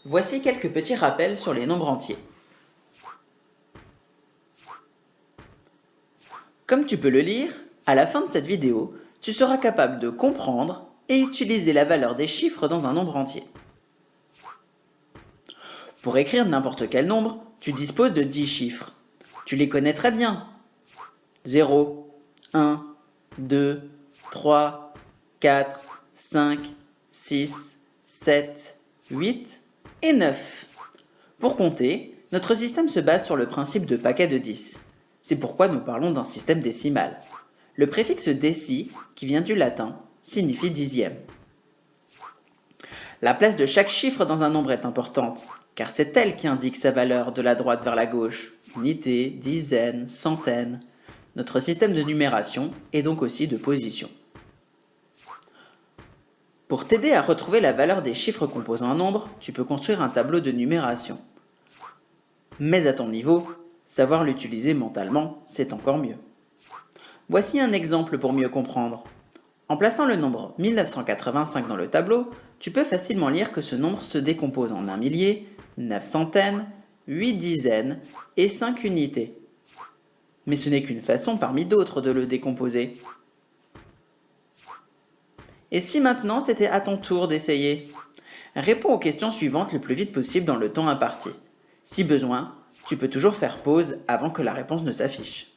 Voici quelques petits rappels sur les nombres entiers. Comme tu peux le lire, à la fin de cette vidéo, tu seras capable de comprendre et utiliser la valeur des chiffres dans un nombre entier. Pour écrire n'importe quel nombre, tu disposes de 10 chiffres. Tu les connais très bien. 0, 1, 2, 3, 4, 5, 6, 7, 8 et 9. Pour compter, notre système se base sur le principe de paquet de 10. C'est pourquoi nous parlons d'un système décimal. Le préfixe déci, qui vient du latin, signifie dixième. La place de chaque chiffre dans un nombre est importante, car c'est elle qui indique sa valeur de la droite vers la gauche, unité, dizaine, centaine. Notre système de numération est donc aussi de position. Pour t'aider à retrouver la valeur des chiffres composant un nombre, tu peux construire un tableau de numération. Mais à ton niveau, savoir l'utiliser mentalement, c'est encore mieux. Voici un exemple pour mieux comprendre. En plaçant le nombre 1985 dans le tableau, tu peux facilement lire que ce nombre se décompose en 1 millier, 9 centaines, 8 dizaines et 5 unités. Mais ce n'est qu'une façon parmi d'autres de le décomposer. Et si maintenant c'était à ton tour d'essayer? Réponds aux questions suivantes le plus vite possible dans le temps imparti. Si besoin, tu peux toujours faire pause avant que la réponse ne s'affiche.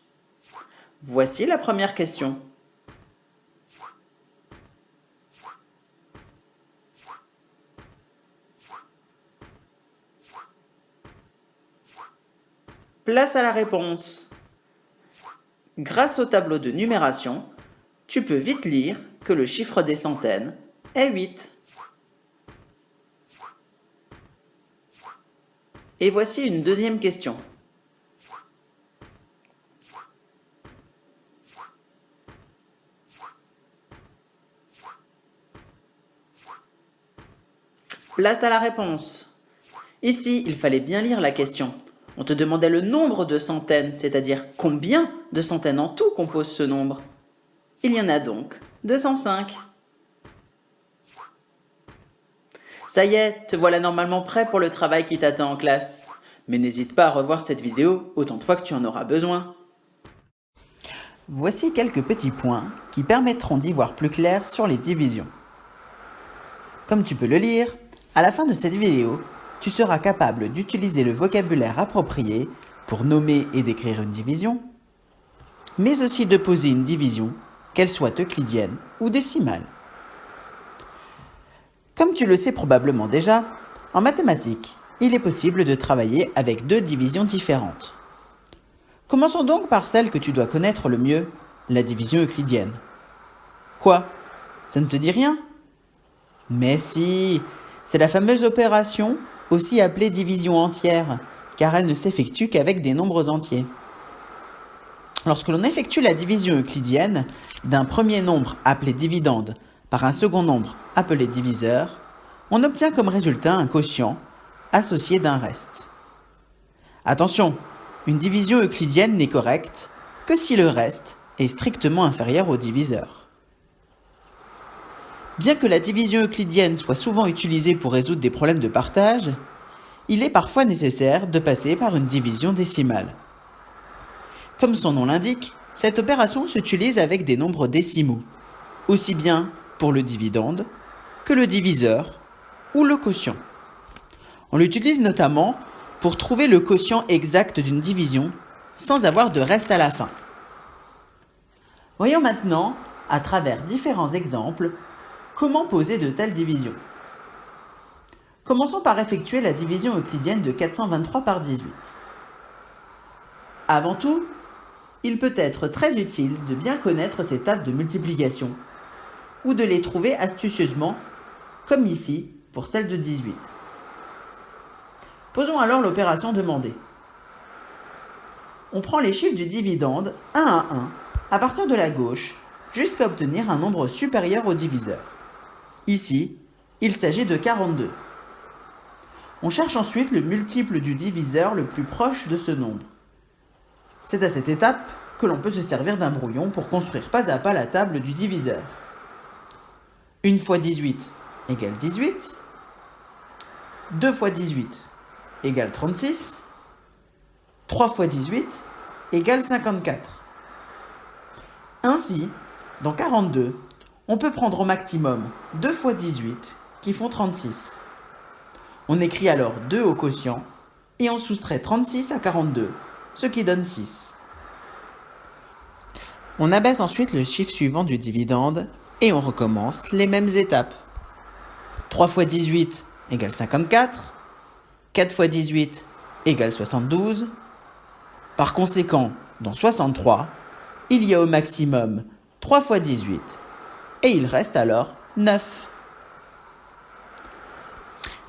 Voici la première question. Place à la réponse. Grâce au tableau de numération, tu peux vite lire que le chiffre des centaines est 8. Et voici une deuxième question. Place à la réponse. Ici, il fallait bien lire la question. On te demandait le nombre de centaines, c'est-à-dire combien de centaines en tout composent ce nombre. Il y en a donc 205. Ça y est, te voilà normalement prêt pour le travail qui t'attend en classe. Mais n'hésite pas à revoir cette vidéo autant de fois que tu en auras besoin. Voici quelques petits points qui permettront d'y voir plus clair sur les divisions. Comme tu peux le lire, à la fin de cette vidéo, tu seras capable d'utiliser le vocabulaire approprié pour nommer et décrire une division, mais aussi de poser une division, qu'elle soit euclidienne ou décimale. Comme tu le sais probablement déjà, en mathématiques, il est possible de travailler avec deux divisions différentes. Commençons donc par celle que tu dois connaître le mieux, la division euclidienne. Quoi? Ça ne te dit rien? Mais si, c'est la fameuse opération, aussi appelée division entière, car elle ne s'effectue qu'avec des nombres entiers. Lorsque l'on effectue la division euclidienne d'un premier nombre appelé dividende par un second nombre appelé diviseur, on obtient comme résultat un quotient associé d'un reste. Attention, une division euclidienne n'est correcte que si le reste est strictement inférieur au diviseur. Bien que la division euclidienne soit souvent utilisée pour résoudre des problèmes de partage, il est parfois nécessaire de passer par une division décimale. Comme son nom l'indique, cette opération s'utilise avec des nombres décimaux, aussi bien pour le dividende que le diviseur ou le quotient. On l'utilise notamment pour trouver le quotient exact d'une division sans avoir de reste à la fin. Voyons maintenant, à travers différents exemples, comment poser de telles divisions. Commençons par effectuer la division euclidienne de 423 par 18. Avant tout, il peut être très utile de bien connaître ces tables de multiplication ou de les trouver astucieusement, comme ici pour celle de 18. Posons alors l'opération demandée. On prend les chiffres du dividende 1 à 1 à partir de la gauche jusqu'à obtenir un nombre supérieur au diviseur. Ici, il s'agit de 42. On cherche ensuite le multiple du diviseur le plus proche de ce nombre. C'est à cette étape que l'on peut se servir d'un brouillon pour construire pas à pas la table du diviseur. 1 fois 18 égale 18. 2 fois 18 égale 36. 3 fois 18 égale 54. Ainsi, dans 42, on peut prendre au maximum 2 fois 18 qui font 36. On écrit alors 2 au quotient et on soustrait 36 à 42, ce qui donne 6. On abaisse ensuite le chiffre suivant du dividende et on recommence les mêmes étapes. 3 fois 18 égale 54, 4 fois 18 égale 72. Par conséquent, dans 63, il y a au maximum 3 fois 18 et il reste alors 9.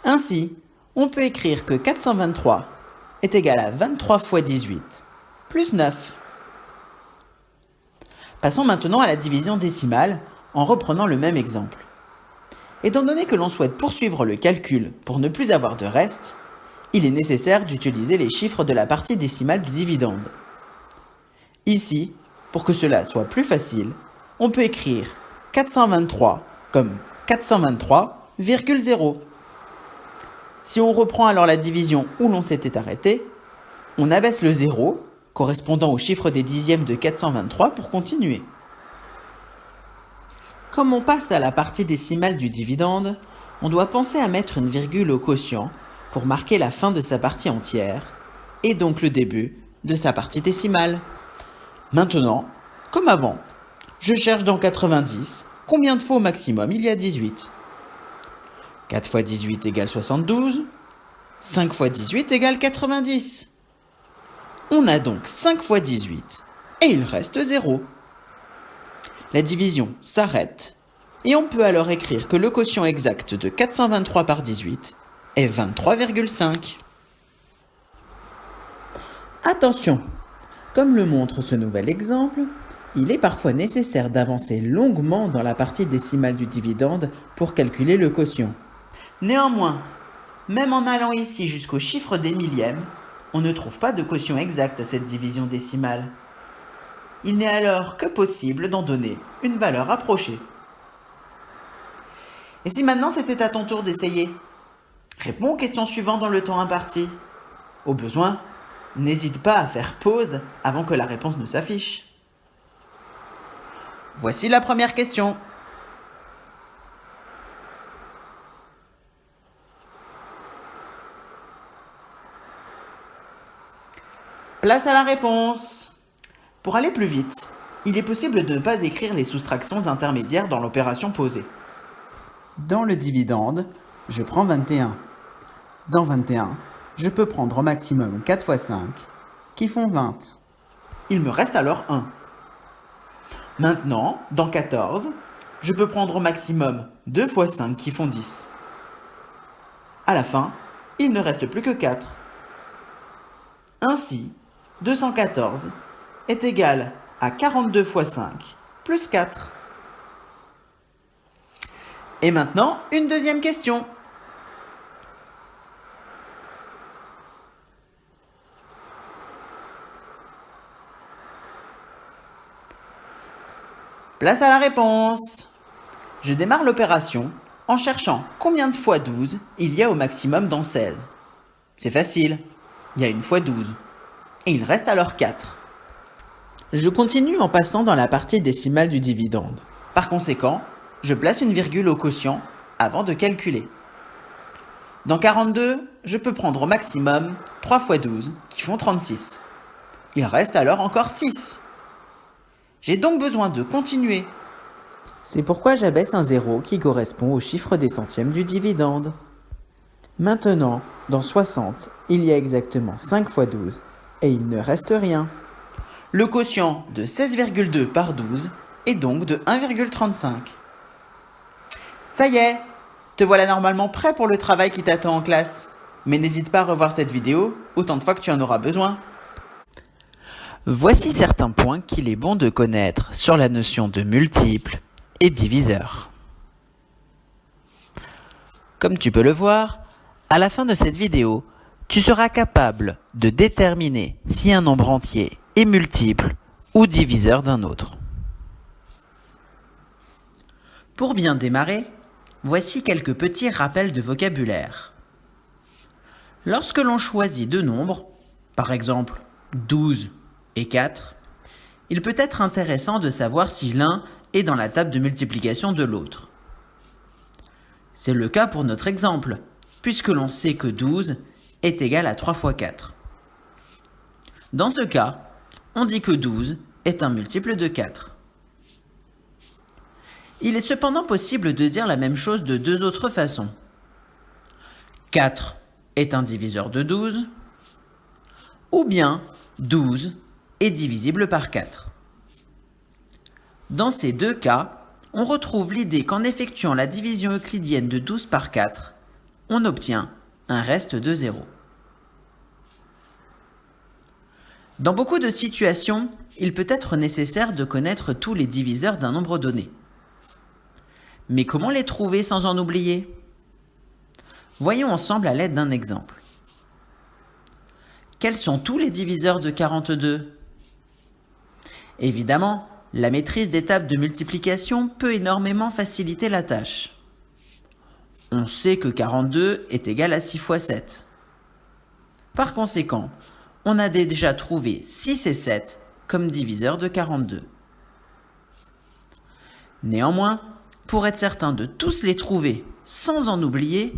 Ainsi, on peut écrire que 423 est égal à 23 fois 18 plus 9. Passons maintenant à la division décimale en reprenant le même exemple. Étant donné que l'on souhaite poursuivre le calcul pour ne plus avoir de reste, il est nécessaire d'utiliser les chiffres de la partie décimale du dividende. Ici, pour que cela soit plus facile, on peut écrire 423 comme 423,0. Si on reprend alors la division où l'on s'était arrêté, on abaisse le 0, correspondant au chiffre des dixièmes de 423 pour continuer. Comme on passe à la partie décimale du dividende, on doit penser à mettre une virgule au quotient pour marquer la fin de sa partie entière, et donc le début de sa partie décimale. Maintenant, comme avant, je cherche dans 90 combien de fois au maximum il y a 18. 4 fois 18 égale 72, 5 fois 18 égale 90. On a donc 5 fois 18 et il reste 0. La division s'arrête et on peut alors écrire que le quotient exact de 423 par 18 est 23,5. Attention, comme le montre ce nouvel exemple, il est parfois nécessaire d'avancer longuement dans la partie décimale du dividende pour calculer le quotient. Néanmoins, même en allant ici jusqu'au chiffre des millièmes, on ne trouve pas de quotient exact à cette division décimale. Il n'est alors que possible d'en donner une valeur approchée. Et si maintenant c'était à ton tour d'essayer? Réponds aux questions suivantes dans le temps imparti. Au besoin, n'hésite pas à faire pause avant que la réponse ne s'affiche. Voici la première question. Place à la réponse. Pour aller plus vite, il est possible de ne pas écrire les soustractions intermédiaires dans l'opération posée. Dans le dividende, je prends 21. Dans 21, je peux prendre au maximum 4 fois 5, qui font 20. Il me reste alors 1. Maintenant, dans 14, je peux prendre au maximum 2 fois 5, qui font 10. À la fin, il ne reste plus que 4. Ainsi, 214 est égal à 42 fois 5 plus 4. Et maintenant, une deuxième question. Place à la réponse. Je démarre l'opération en cherchant combien de fois 12 il y a au maximum dans 16. C'est facile, il y a une fois 12. Et il reste alors 4. Je continue en passant dans la partie décimale du dividende. Par conséquent, je place une virgule au quotient avant de calculer. Dans 42, je peux prendre au maximum 3 fois 12, qui font 36. Il reste alors encore 6. J'ai donc besoin de continuer. C'est pourquoi j'abaisse un 0 qui correspond au chiffre des centièmes du dividende. Maintenant, dans 60, il y a exactement 5 fois 12 et il ne reste rien. Le quotient de 16,2 par 12 est donc de 1,35. Ça y est, te voilà normalement prêt pour le travail qui t'attend en classe. Mais n'hésite pas à revoir cette vidéo autant de fois que tu en auras besoin. Voici certains points qu'il est bon de connaître sur la notion de multiple et diviseur. Comme tu peux le voir, à la fin de cette vidéo, tu seras capable de déterminer si un nombre entier est multiple ou diviseur d'un autre. Pour bien démarrer, voici quelques petits rappels de vocabulaire. Lorsque l'on choisit deux nombres, par exemple 12 et 4, il peut être intéressant de savoir si l'un est dans la table de multiplication de l'autre. C'est le cas pour notre exemple, puisque l'on sait que 12 est égal à 3 fois 4. Dans ce cas, on dit que 12 est un multiple de 4. Il est cependant possible de dire la même chose de deux autres façons. 4 est un diviseur de 12, ou bien 12 est divisible par 4. Dans ces deux cas, on retrouve l'idée qu'en effectuant la division euclidienne de 12 par 4, on obtient un reste de 0. Dans beaucoup de situations, il peut être nécessaire de connaître tous les diviseurs d'un nombre donné. Mais comment les trouver sans en oublier ? Voyons ensemble à l'aide d'un exemple. Quels sont tous les diviseurs de 42 ? Évidemment, la maîtrise des tables de multiplication peut énormément faciliter la tâche. On sait que 42 est égal à 6 fois 7. Par conséquent, on a déjà trouvé 6 et 7 comme diviseurs de 42. Néanmoins, pour être certain de tous les trouver sans en oublier,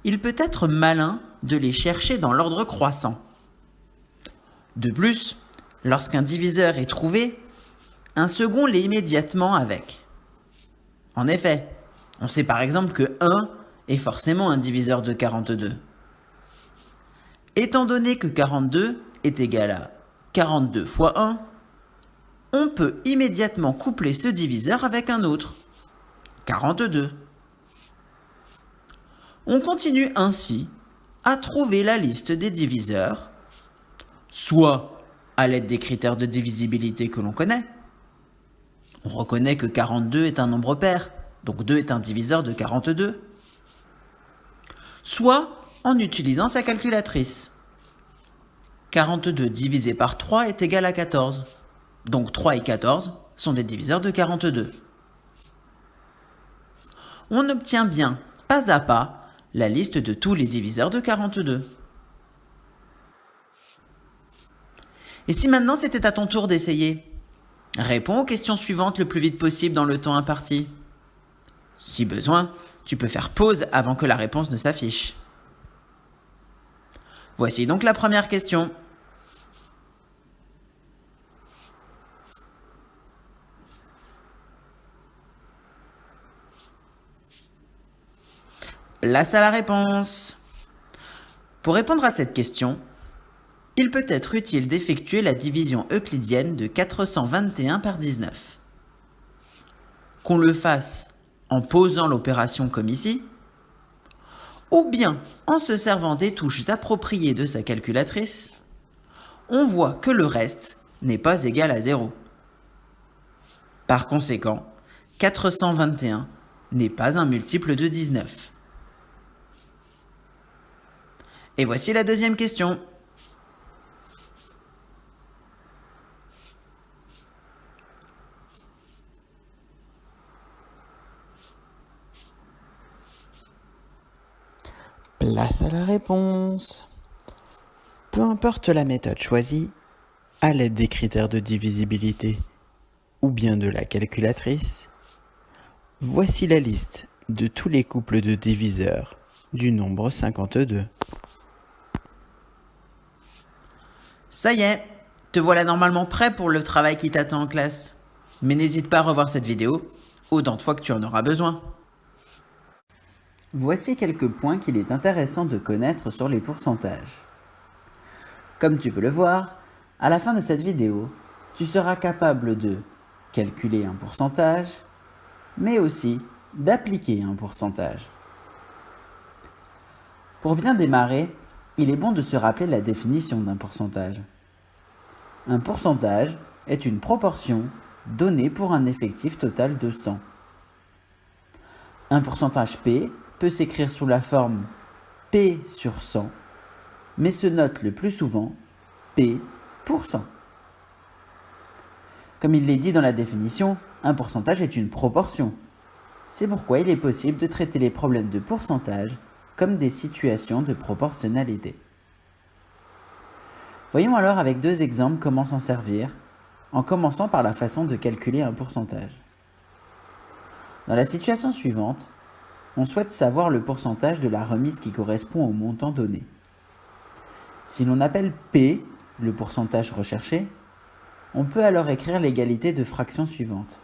il peut être malin de les chercher dans l'ordre croissant. De plus, lorsqu'un diviseur est trouvé, un second l'est immédiatement avec. En effet, on sait par exemple que 1 est forcément un diviseur de 42. Étant donné que 42 est égal à 42 fois 1, on peut immédiatement coupler ce diviseur avec un autre, 42. On continue ainsi à trouver la liste des diviseurs, soit à l'aide des critères de divisibilité que l'on connaît. On reconnaît que 42 est un nombre pair, donc 2 est un diviseur de 42. Soit en utilisant sa calculatrice. 42 divisé par 3 est égal à 14. Donc 3 et 14 sont des diviseurs de 42. On obtient bien, pas à pas, la liste de tous les diviseurs de 42. Et si maintenant c'était à ton tour d'essayer ? Réponds aux questions suivantes le plus vite possible dans le temps imparti. Si besoin, tu peux faire pause avant que la réponse ne s'affiche. Voici donc la première question. Place à la réponse. Pour répondre à cette question, il peut être utile d'effectuer la division euclidienne de 421 par 19. Qu'on le fasse en posant l'opération comme ici, ou bien en se servant des touches appropriées de sa calculatrice, on voit que le reste n'est pas égal à 0. Par conséquent, 421 n'est pas un multiple de 19. Et voici la deuxième question. Place à la réponse. Peu importe la méthode choisie, à l'aide des critères de divisibilité ou bien de la calculatrice, voici la liste de tous les couples de diviseurs du nombre 52. Ça y est, te voilà normalement prêt pour le travail qui t'attend en classe. Mais n'hésite pas à revoir cette vidéo autant de fois que tu en auras besoin. Voici quelques points qu'il est intéressant de connaître sur les pourcentages. Comme tu peux le voir, à la fin de cette vidéo, tu seras capable de calculer un pourcentage, mais aussi d'appliquer un pourcentage. Pour bien démarrer, il est bon de se rappeler la définition d'un pourcentage. Un pourcentage est une proportion donnée pour un effectif total de 100. Un pourcentage P peut s'écrire sous la forme P sur 100, mais se note le plus souvent P pour 100. Comme il l'est dit dans la définition, un pourcentage est une proportion. C'est pourquoi il est possible de traiter les problèmes de pourcentage comme des situations de proportionnalité. Voyons alors avec deux exemples comment s'en servir, en commençant par la façon de calculer un pourcentage. Dans la situation suivante, on souhaite savoir le pourcentage de la remise qui correspond au montant donné. Si l'on appelle P le pourcentage recherché, on peut alors écrire l'égalité de fractions suivantes.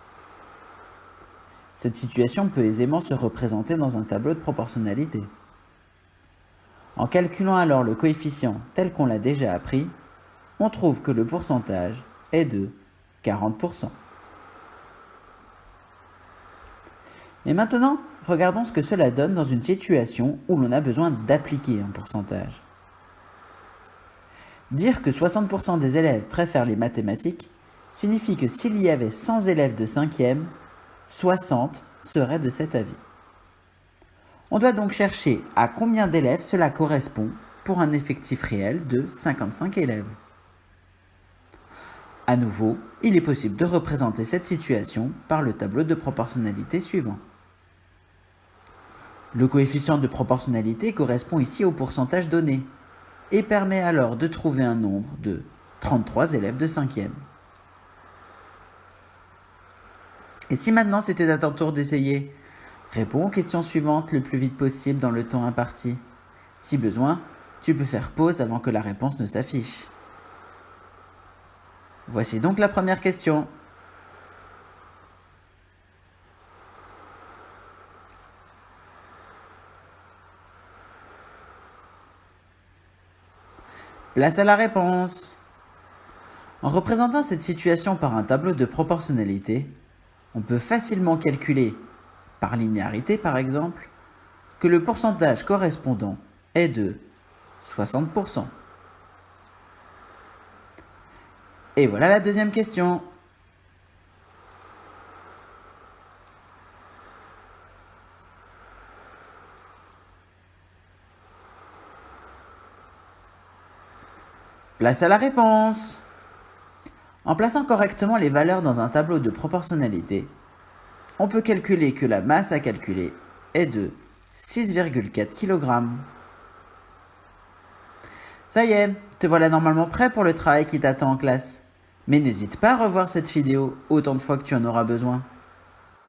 Cette situation peut aisément se représenter dans un tableau de proportionnalité. En calculant alors le coefficient tel qu'on l'a déjà appris, on trouve que le pourcentage est de 40%. Et maintenant, regardons ce que cela donne dans une situation où l'on a besoin d'appliquer un pourcentage. Dire que 60% des élèves préfèrent les mathématiques signifie que s'il y avait 100 élèves de 5e, 60 seraient de cet avis. On doit donc chercher à combien d'élèves cela correspond pour un effectif réel de 55 élèves. À nouveau, il est possible de représenter cette situation par le tableau de proportionnalité suivant. Le coefficient de proportionnalité correspond ici au pourcentage donné et permet alors de trouver un nombre de 33 élèves de 5e. Et si maintenant c'était à ton tour d'essayer, réponds aux questions suivantes le plus vite possible dans le temps imparti. Si besoin, tu peux faire pause avant que la réponse ne s'affiche. Voici donc la première question. Place à la réponse. En représentant cette situation par un tableau de proportionnalité, on peut facilement calculer, par linéarité par exemple, que le pourcentage correspondant est de 60%. Et voilà la deuxième question. Place à la réponse. En plaçant correctement les valeurs dans un tableau de proportionnalité, on peut calculer que la masse à calculer est de 6,4 kg. Ça y est, te voilà normalement prêt pour le travail qui t'attend en classe. Mais n'hésite pas à revoir cette vidéo autant de fois que tu en auras besoin.